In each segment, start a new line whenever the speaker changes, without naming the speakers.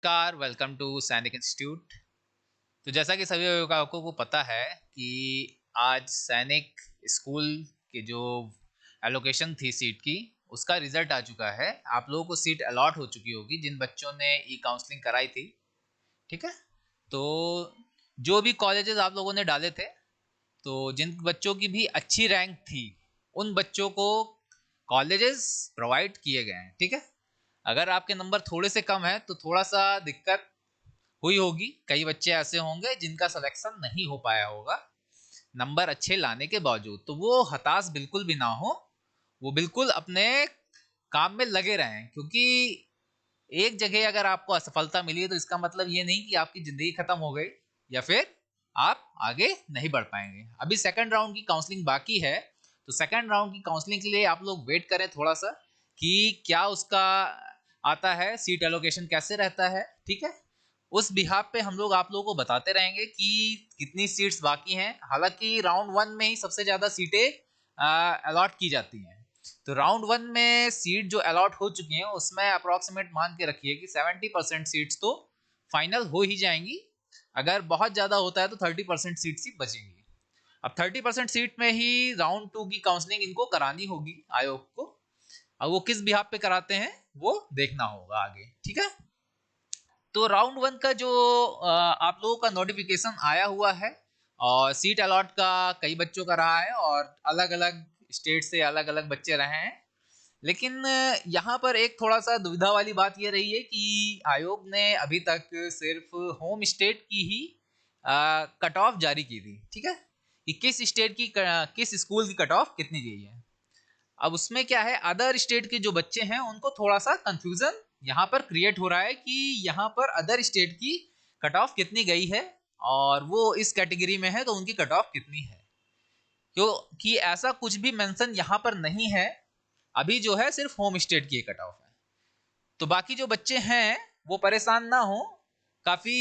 नमस्कार, welcome to सैनिक institute. तो जैसा कि सभी अभिभावकों को पता है कि आज सैनिक स्कूल की जो एलोकेशन थी सीट की, उसका रिजल्ट आ चुका है। आप लोगों को सीट अलॉट हो चुकी होगी जिन बच्चों ने ई काउंसलिंग कराई थी। ठीक है। तो जो भी कॉलेजेस आप लोगों ने डाले थे, तो जिन बच्चों की भी अच्छी रैंक थी, उन बच्चों को कॉलेजेस प्रोवाइड किए गए हैं। ठीक है। अगर आपके नंबर थोड़े से कम है तो थोड़ा सा दिक्कत हुई होगी। कई बच्चे ऐसे होंगे जिनका सिलेक्शन नहीं हो पाया होगा नंबर अच्छे लाने के बावजूद। तो वो हताश बिल्कुल भी ना हो, वो बिल्कुल अपने काम में लगे रहें, क्योंकि एक जगह अगर आपको असफलता मिली है तो इसका मतलब ये नहीं कि आपकी जिंदगी खत्म हो गई या फिर आप आगे नहीं बढ़ पाएंगे। अभी सेकंड राउंड की काउंसलिंग बाकी है। तो सेकंड राउंड की काउंसलिंग के लिए आप लोग वेट करें थोड़ा सा कि क्या उसका आता है, सीट एलोकेशन कैसे रहता है। ठीक है। उस बिहाफ पे हम लोग आप लोगों को बताते रहेंगे कि कितनी सीट्स बाकी हैं। हालांकि राउंड वन में ही सबसे ज्यादा सीटें अलॉट की जाती हैं। तो राउंड वन में सीट जो अलॉट हो चुकी हैं उसमें अप्रोक्सीमेट मान के रखिए कि 70% सीट्स तो फाइनल हो ही जाएंगी। अगर बहुत ज़्यादा होता है तो 30% सीट्स ही बचेंगी। अब 30% सीट में ही राउंड टू की काउंसलिंग इनको करानी होगी आयोग को। अब वो किस बिहाफ पे कराते हैं वो देखना होगा आगे। ठीक है। तो राउंड वन का जो आप लोगों का नोटिफिकेशन आया हुआ है, और सीट अलॉट का कई बच्चों का रहा है और अलग अलग स्टेट से अलग अलग बच्चे रहे हैं। लेकिन यहाँ पर एक थोड़ा सा दुविधा वाली बात ये रही है कि आयोग ने अभी तक सिर्फ होम स्टेट की ही कट ऑफ जारी की थी। ठीक है। कि किस स्टेट की किस स्कूल की कट ऑफ कितनी गई है। अब उसमें क्या है, अदर स्टेट के जो बच्चे हैं उनको थोड़ा सा कंफ्यूजन यहाँ पर क्रिएट हो रहा है कि यहाँ पर अदर स्टेट की कट ऑफ कितनी गई है और वो इस कैटेगरी में है तो उनकी कट ऑफ कितनी है। क्योंकि ऐसा कुछ भी मेंशन यहाँ पर नहीं है। अभी जो है सिर्फ होम स्टेट की कट ऑफ है। तो बाकी जो बच्चे हैं वो परेशान ना हो। काफी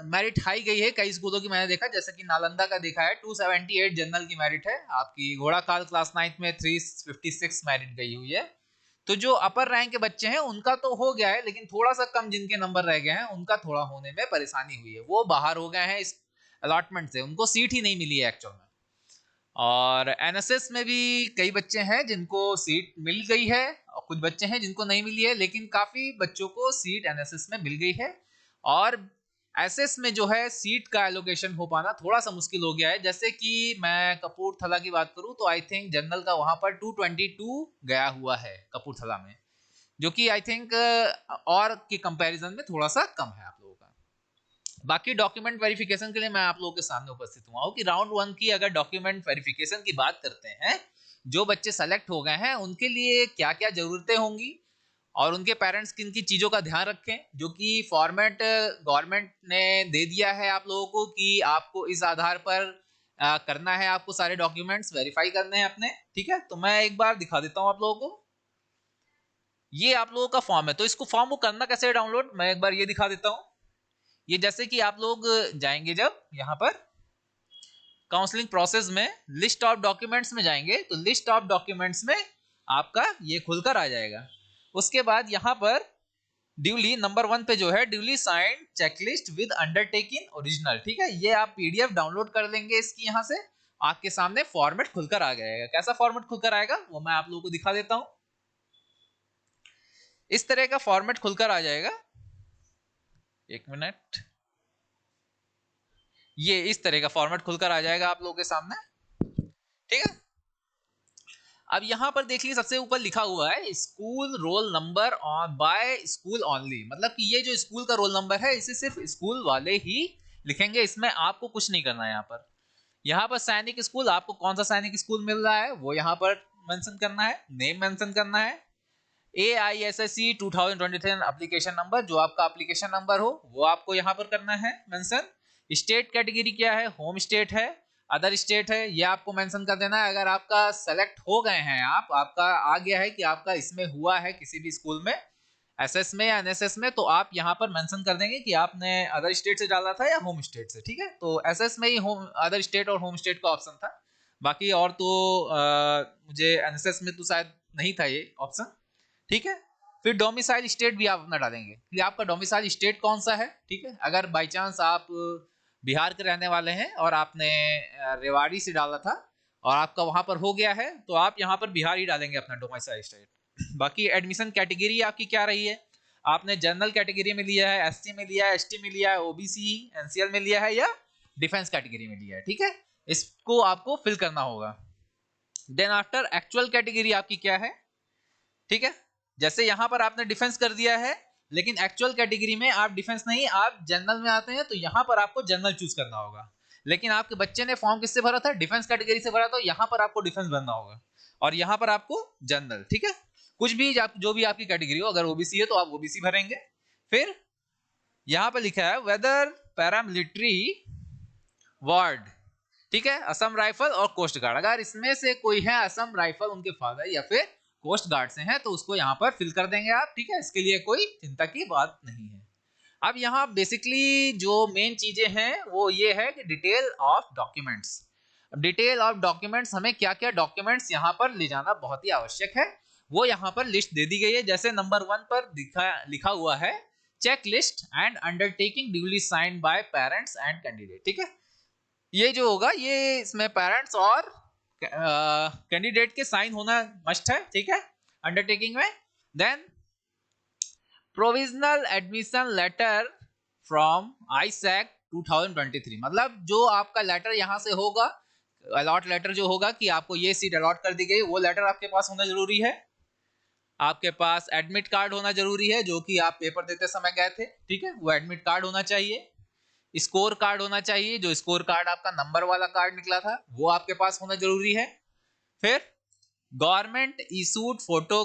मेरिट हाई गई है कई स्कूलों की, मैंने देखा जैसे कि नालंदा का देखा है 278 जनरल की मेरिट है। आपकी घोड़ा काल क्लास 9 में 356 मेरिट गई हुई है। तो जो अपर रैंक के बच्चे हैं उनका तो हो गया है, लेकिन थोड़ा सा कम जिनके नंबर रह गए हैं उनका थोड़ा होने में परेशानी हुई है। वो बाहर हो गए हैं इस अलॉटमेंट से, उनको सीट ही नहीं मिली है एक्चुअल में। और एनएसएस में भी कई बच्चे हैं जिनको सीट मिल गई है और कुछ बच्चे हैं जिनको नहीं मिली है, लेकिन काफी बच्चों को सीट एनएसएस में मिल गई है। और एसएस में जो है सीट का एलोकेशन हो पाना थोड़ा सा मुश्किल हो गया है। जैसे कि मैं कपूरथला की बात करूं तो आई थिंक जनरल का वहां पर 222 गया हुआ है कपूरथला में, जो कि आई थिंक और के कंपैरिजन में थोड़ा सा कम है आप लोगों का। बाकी डॉक्यूमेंट वेरिफिकेशन के लिए मैं आप लोगों के सामने उपस्थित हुआ हूँ कि राउंड वन की अगर डॉक्यूमेंट वेरिफिकेशन की बात करते हैं, जो बच्चे सेलेक्ट हो गए हैं उनके लिए क्या क्या जरूरतें होंगी और उनके पेरेंट्स किन की चीज़ों का ध्यान रखें, जो कि फॉर्मेट गवर्नमेंट ने दे दिया है आप लोगों को कि आपको इस आधार पर करना है, आपको सारे डॉक्यूमेंट्स वेरीफाई करने हैं अपने। ठीक है। तो मैं एक बार दिखा देता हूँ आप लोगों को। ये आप लोगों का फॉर्म है, तो इसको फॉर्म को करना कैसे है डाउनलोड, मैं एक बार ये दिखा देता हूँ। ये जैसे कि आप लोग जाएंगे जब यहाँ पर काउंसलिंग प्रोसेस में लिस्ट ऑफ डॉक्यूमेंट्स में जाएंगे तो लिस्ट ऑफ डॉक्यूमेंट्स में आपका ये खुलकर आ जाएगा। उसके बाद यहाँ पर ड्यूली नंबर वन पे जो है duly signed checklist with undertaking original. ठीक है। ये आप पीडीएफ डाउनलोड कर लेंगे इसकी, यहाँ से आपके सामने फॉर्मेट खुलकर आ जाएगा। कैसा फॉर्मेट खुलकर आएगा वो मैं आप लोगों को दिखा देता हूं। इस तरह का फॉर्मेट खुलकर आ जाएगा। एक मिनट। ये इस तरह का फॉर्मेट खुलकर आ जाएगा आप लोगों के सामने। ठीक है। अब यहां पर देखिए सबसे ऊपर लिखा हुआ है school roll number on by school only, मतलब कि ये जो स्कूल का रोल नंबर है इसे सिर्फ स्कूल वाले ही लिखेंगे, इसमें आपको कुछ नहीं करना है। यहाँ पर सैनिक स्कूल, आपको कौन सा सैनिक स्कूल मिल रहा है वो यहाँ पर मेंशन करना है, नेम मेंशन करना है। AISSE 2023 एप्लीकेशन नंबर, जो आपका एप्लीकेशन नंबर हो वो आपको यहाँ पर करना है मेंशन। स्टेट कैटेगरी क्या है, होम स्टेट है, अदर स्टेट है, ये आपको मेंशन कर देना है। अगर आपका सेलेक्ट हो गए हैं, आपका आ गया है कि आपका इसमें हुआ है किसी भी स्कूल में एसएस में या एनएसएस में, तो आप यहाँ पर मेंशन कर देंगे कि आपने अदर स्टेट से डाला था या होम स्टेट से। ठीक है। तो एसएस में ही होम अदर स्टेट और होम स्टेट का ऑप्शन था। बाकी और तो मुझे एनएसएस में तो शायद नहीं था ये ऑप्शन। ठीक है। फिर डोमिसाइल स्टेट भी आप अपना डालेंगे कि आपका डोमिसाइल स्टेट कौन सा है, ठीक है। अगर बाई चांस आप बिहार के रहने वाले हैं और आपने रेवाड़ी से डाला था और आपका वहां पर हो गया है, तो आप यहाँ पर बिहार ही डालेंगे अपना डोमिसाइल स्टेट। बाकी एडमिशन कैटेगरी आपकी क्या रही है, आपने जनरल कैटेगरी में लिया है, एससी में लिया है, एसटी में लिया है, ओबीसी एनसीएल में लिया है, या डिफेंस कैटेगरी में लिया है, ठीक है। इसको आपको फिल करना होगा। देन आफ्टर एक्चुअल कैटेगरी आपकी क्या है, ठीक है। जैसे यहां पर आपने डिफेंस कर दिया है, लेकिन एक्चुअल कैटेगरी में आप डिफेंस नहीं, आप जनरल में आते हैं, तो यहां पर आपको जनरल चूज करना होगा। लेकिन आपके बच्चे ने फॉर्म किससे भरा था, डिफेंस कैटेगरी से भरा, तो यहां पर आपको डिफेंस भरना होगा और यहां पर आपको जनरल, ठीक है। कुछ भी जो भी आपकी कैटेगरी हो, अगर ओबीसी है तो आप ओबीसी भरेंगे। फिर यहां पर लिखा है वेदर पैरामिलिट्री वार्ड, ठीक है, असम राइफल और कोस्ट गार्ड। अगर इसमें से कोई है असम राइफल उनके फादर या फिर कोस्ट गार्ड से हैं, तो उसको यहाँ पर फिल कर देंगे आप, ठीक है। इसके लिए कोई चिंता की बात नहीं है। अब यहाँ बेसिकली जो मेन चीजें हैं वो ये है कि detail of documents. Detail of documents, हमें क्या क्या डॉक्यूमेंट्स यहाँ पर ले जाना बहुत ही आवश्यक है, वो यहाँ पर लिस्ट दे दी गई है। जैसे नंबर 1 पर लिखा हुआ है checklist and undertaking duly signed by parents and candidate, ठीक है। ये जो होगा ये इसमें पेरेंट्स और कैंडिडेट के साइन होना मस्ट है, ठीक है, अंडरटेकिंग में। Then provisional admission letter from आईसैक 2023, मतलब जो आपका लेटर यहाँ से होगा, अलॉट लेटर जो होगा कि आपको ये सीट अलॉट कर दी गई, वो लेटर आपके पास होना जरूरी है। आपके पास एडमिट कार्ड होना जरूरी है, जो कि आप पेपर देते समय गए थे, ठीक है, वो एडमिट कार्ड होना चाहिए। स्कोर कार्ड होना चाहिए, जो स्कोर कार्ड आपका नंबर वाला कार्ड निकला था वो आपके पास होना जरूरी है। फिर government issued photo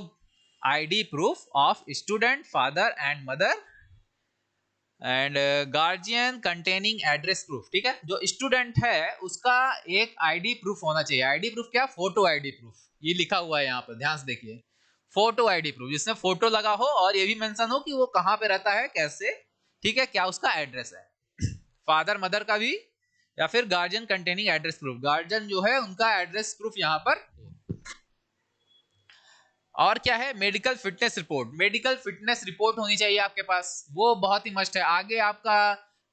ID proof of student father and mother and guardian containing address proof, ठीक है। जो स्टूडेंट है उसका एक आईडी प्रूफ होना चाहिए। आईडी प्रूफ क्या, फोटो आईडी प्रूफ, ये लिखा हुआ है यहाँ पर, ध्यान से देखिए, फोटो आईडी प्रूफ जिसमें फोटो लगा हो और ये भी मेंशन हो कि वो कहाँ पे रहता है, कैसे, ठीक है, क्या उसका एड्रेस है, फादर मदर का भी, या फिर guardian containing address proof, guardian जो है उनका एड्रेस प्रूफ यहाँ पर। और क्या है, medical fitness report, medical fitness report होनी चाहिए आपके पास, वो बहुत ही मस्ट है। आगे आपका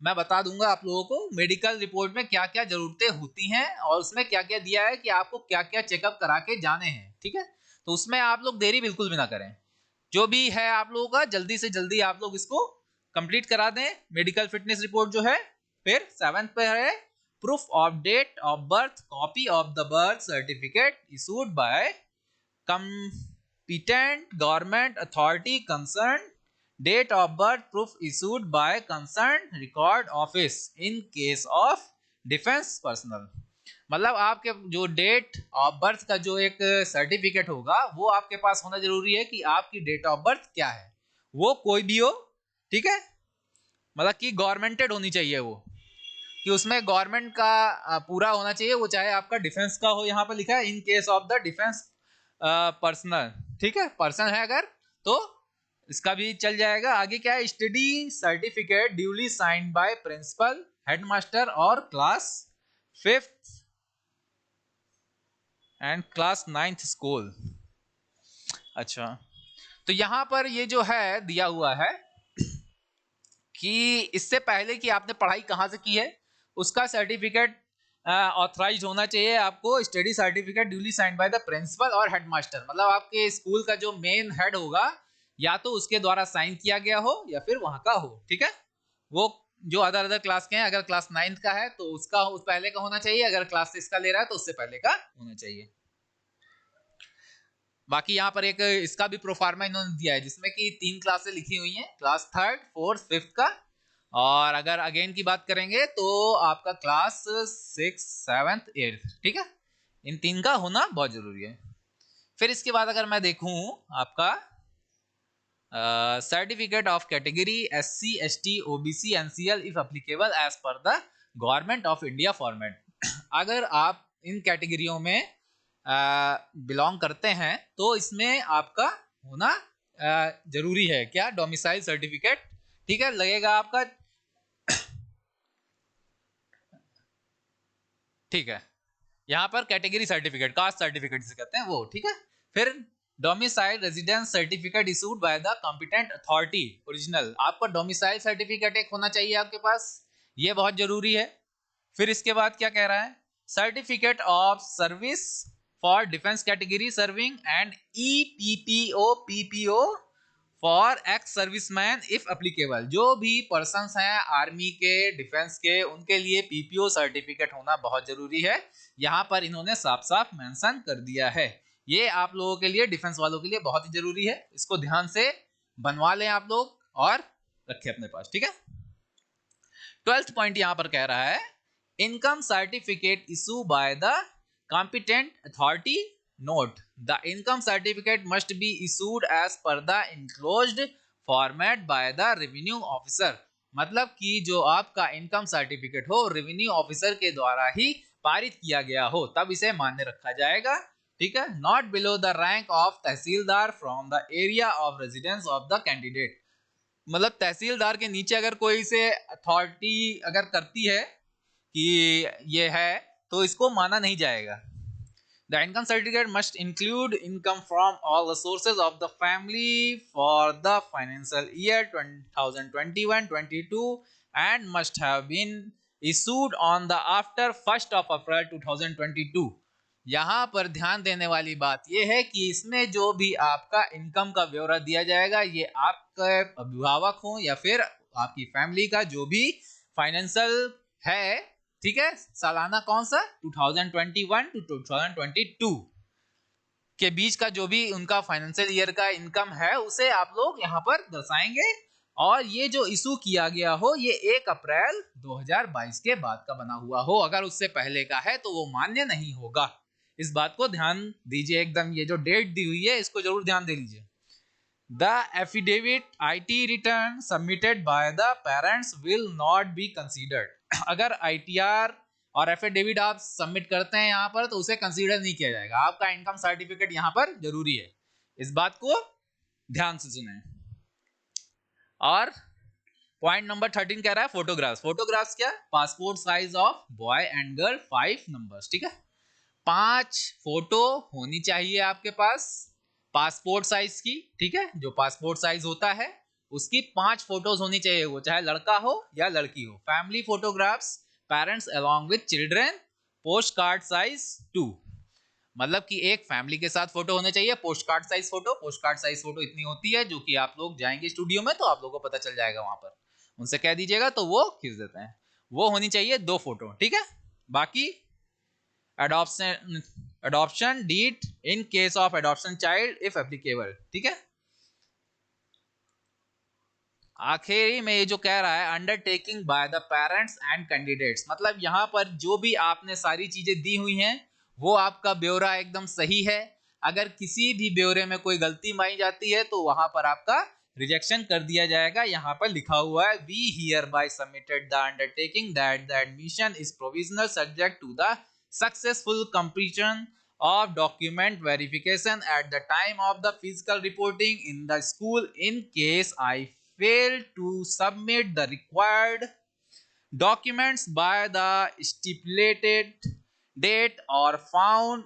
मैं बता दूंगा आप लोगों को मेडिकल रिपोर्ट में क्या क्या जरूरतें होती हैं और उसमें क्या क्या दिया है कि आपको क्या क्या चेकअप करा के जाने हैं, ठीक है। तो उसमें आप लोग देरी बिल्कुल भी ना करें, जो भी है आप लोगों का जल्दी से जल्दी आप लोग इसको कंप्लीट करा दें, मेडिकल फिटनेस रिपोर्ट जो है। फिर 7th पे है proof of date of birth, copy of the birth certificate issued by competent government authority concerned, date of birth proof issued by concerned record office in case of defense personnel। मतलब आपके जो date of birth का जो एक certificate होगा वो आपके पास होना जरूरी है कि आपकी डेट ऑफ बर्थ क्या है, वो कोई भी हो, ठीक है, मतलब कि गवर्नमेंटेड होनी चाहिए वो, कि उसमें गवर्नमेंट का पूरा होना चाहिए, वो चाहे आपका डिफेंस का हो, यहाँ पर लिखा है in case of the defence personnel, ठीक है, पर्सन है अगर तो इसका भी चल जाएगा। आगे क्या है, study certificate duly signed by principal, headmaster और class 5th and class 9th school. अच्छा, तो यहां पर ये जो है दिया हुआ है कि इससे पहले कि आपने पढ़ाई कहाँ से की है उसका सर्टिफिकेट ऑथराइज होना चाहिए आपको, study certificate duly signed by the principal और हेडमास्टर, मतलब आपके स्कूल का जो मेन हेड होगा या तो उसके द्वारा साइन किया गया हो या फिर वहां का हो, ठीक है। वो जो अदर अदर क्लास के हैं, अगर क्लास 9th का है तो उसका उस पहले का होना चाहिए, अगर क्लास 6 का ले रहा है तो उससे पहले का होना चाहिए। बाकी यहाँ पर एक इसका भी प्रोफार्मा इन्होंने दिया है जिसमें कि 3 क्लासें लिखी हुई हैं, क्लास 3rd 4th 5th का, और अगर अगेन की बात करेंगे तो आपका क्लास 6 7th 8th, ठीक है, इन 3 का होना बहुत जरूरी है। फिर इसके बाद अगर मैं देखूं आपका certificate of category SC ST OBC NCL if applicable as per the government of India format. अगर आप इन कैटेगरियों में बिलोंग करते हैं तो इसमें आपका होना जरूरी है, क्या, डोमिसाइल सर्टिफिकेट, ठीक है, लगेगा आपका, ठीक है, यहाँ पर कैटेगरी सर्टिफिकेट, कास्ट सर्टिफिकेट जिसे कहते हैं वो, ठीक है। फिर domicile residence certificate issued bye the competent authority original. आपका डोमिसाइल सर्टिफिकेट एक होना चाहिए आपके पास, ये बहुत जरूरी है। फिर इसके बाद क्या कह रहा है, certificate of service for defence category serving and EPPO PPO for ex serviceman if applicable. जो भी पर्सन्स हैं आर्मी के, डिफेंस के, उनके लिए पीपीओ सर्टिफिकेट होना बहुत जरूरी है। यहां पर इन्होंने साफ साफ मेंशन कर दिया है। ये आप लोगों के लिए, डिफेंस वालों के लिए बहुत ही जरूरी है। इसको ध्यान से बनवा लें आप लोग और रखें अपने पास, ठीक है। 12th पॉइंट यहां पर कह रहा है, income certificate issue by the competent authority note the income certificate must be issued as per the enclosed format by the revenue officer. मतलब कि जो आपका इनकम सर्टिफिकेट हो रेवेन्यू ऑफिसर के द्वारा ही पारित किया गया हो, तब इसे मान्य रखा जाएगा, ठीक है। Not below the rank of tehsildar from the area of residence of the candidate. मतलब तहसीलदार के नीचे अगर कोई से अथॉरिटी अगर करती है कि ये है, तो इसको माना नहीं जाएगा। The income certificate must include income from all the sources of the family for the financial year 2021-22 and must have been issued on the after 1st of April 2022। यहाँ पर ध्यान देने वाली बात यह है कि इसमें जो भी आपका इनकम का ब्यौरा दिया जाएगा, ये आपके अभिभावक हो या फिर आपकी फैमिली का जो भी फाइनेंशियल है, ठीक है, सालाना कौन सा 2021 टू 2022 के बीच का जो भी उनका फाइनेंशियल ईयर का इनकम है, उसे आप लोग यहाँ पर दर्शाएंगे। और ये जो इशू किया गया हो ये 1 अप्रैल 2022 के बाद का बना हुआ हो। अगर उससे पहले का है तो वो मान्य नहीं होगा। इस बात को ध्यान दीजिए एकदम, ये जो डेट दी हुई है इसको जरूर ध्यान दे लीजिए। The affidavit IT return submitted by the parents will not be considered। अगर ITR और एफिडेविट आप सबमिट करते हैं यहाँ पर तो उसे कंसीडर नहीं किया जाएगा। आपका इनकम सर्टिफिकेट यहाँ पर जरूरी है, इस बात को ध्यान से सुने। और पॉइंट नंबर 13 कह रहा है फोटोग्राफ्स। फोटोग्राफ्स क्या, passport size of boy and girl 5 numbers, ठीक है। 5 फोटो होनी चाहिए आपके पास पासपोर्ट साइज की, ठीक है। जो पासपोर्ट साइज होता है उसकी 5 फोटोज होनी चाहिए, वो चाहे लड़का हो या लड़की हो। Family photographs, parents along with children, post card size 2। मतलब कि एक फैमिली के साथ फोटो होने चाहिए, post card size photo. Post card size photo इतनी होती है जो कि आप लोग जाएंगे स्टूडियो में तो आप लोगों को पता चल जाएगा, वहां पर उनसे कह दीजिएगा तो वो खींच देते हैं। वो होनी चाहिए 2 फोटो, ठीक है। बाकी adoption deed in case of adoption child if applicable, ठीक है। आखिरी में ये जो कह रहा है undertaking by the parents and candidates, मतलब यहाँ पर जो भी आपने सारी चीजें दी हुई हैं वो आपका ब्यौरा एकदम सही है। अगर किसी भी ब्यौरे में कोई गलती पाई जाती है तो वहां पर आपका रिजेक्शन कर दिया जाएगा। यहाँ पर लिखा हुआ है we hereby submitted the undertaking that the admission is provisional subject to the successful completion of document verification at the time of the physical reporting in the school. In case I fail to submit the required documents by the stipulated date or found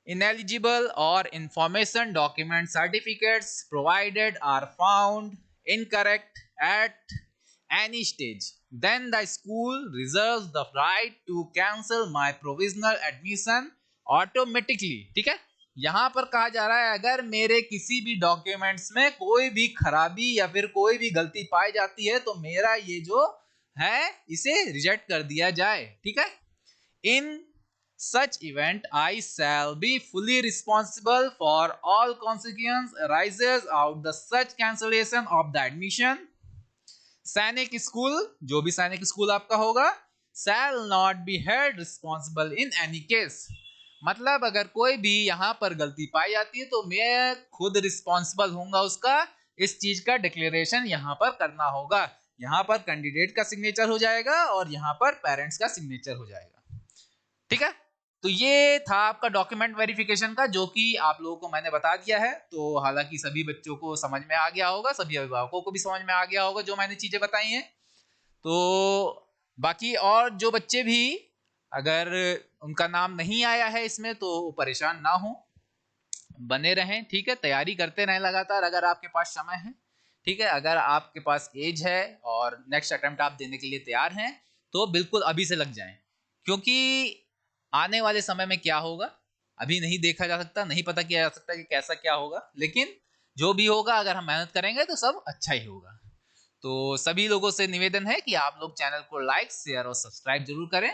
ineligible or information document certificates provided are found incorrect at any stage, then the school reserves the right to cancel my provisional admission automatically, ठीक है। यहां पर कहा जा रहा है अगर मेरे किसी भी डॉक्यूमेंट्स में कोई भी खराबी या फिर कोई भी गलती पाई जाती है तो मेरा ये जो है इसे रिजेक्ट कर दिया जाए, ठीक है। इन such event I shall be fully responsible for all consequences arises out the such cancellation of the admission। सैनिक स्कूल, जो भी सैनिक स्कूल आपका होगा, shall not be held responsible in any case। मतलब अगर कोई भी यहाँ पर गलती पाई जाती है तो मैं खुद रिस्पॉन्सिबल होऊंगा उसका। इस चीज का डिक्लेरेशन यहाँ पर करना होगा। यहाँ पर कैंडिडेट का सिग्नेचर हो जाएगा और यहाँ पर पेरेंट्स का सिग्नेचर हो जाएगा, ठीक है। तो ये था आपका डॉक्यूमेंट वेरिफिकेशन का, जो कि आप लोगों को मैंने बता दिया है। तो हालांकि सभी बच्चों को समझ में आ गया होगा, सभी अभिभावकों को भी समझ में आ गया होगा जो मैंने चीजें बताई हैं। तो बाकी और जो बच्चे भी अगर उनका नाम नहीं आया है इसमें तो परेशान ना हो, बने रहें, ठीक है, तैयारी करते रहें लगातार अगर आपके पास समय है, ठीक है। अगर आपके पास एज है और नेक्स्ट अटेम्प्ट आप देने के लिए तैयार हैं, तो बिल्कुल अभी से लग जाएं, क्योंकि आने वाले समय में क्या होगा अभी नहीं देखा जा सकता, नहीं पता किया जा सकता कि कैसा क्या होगा, लेकिन जो भी होगा अगर हम मेहनत करेंगे तो सब अच्छा ही होगा। तो सभी लोगों से निवेदन है कि आप लोग चैनल को लाइक, शेयर और सब्सक्राइब जरूर करें,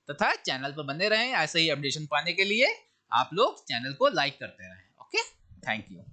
तथा चैनल पर बने रहें। ऐसे ही अपडेशन पाने के लिए आप लोग चैनल को लाइक करते रहें। Okay, thank you.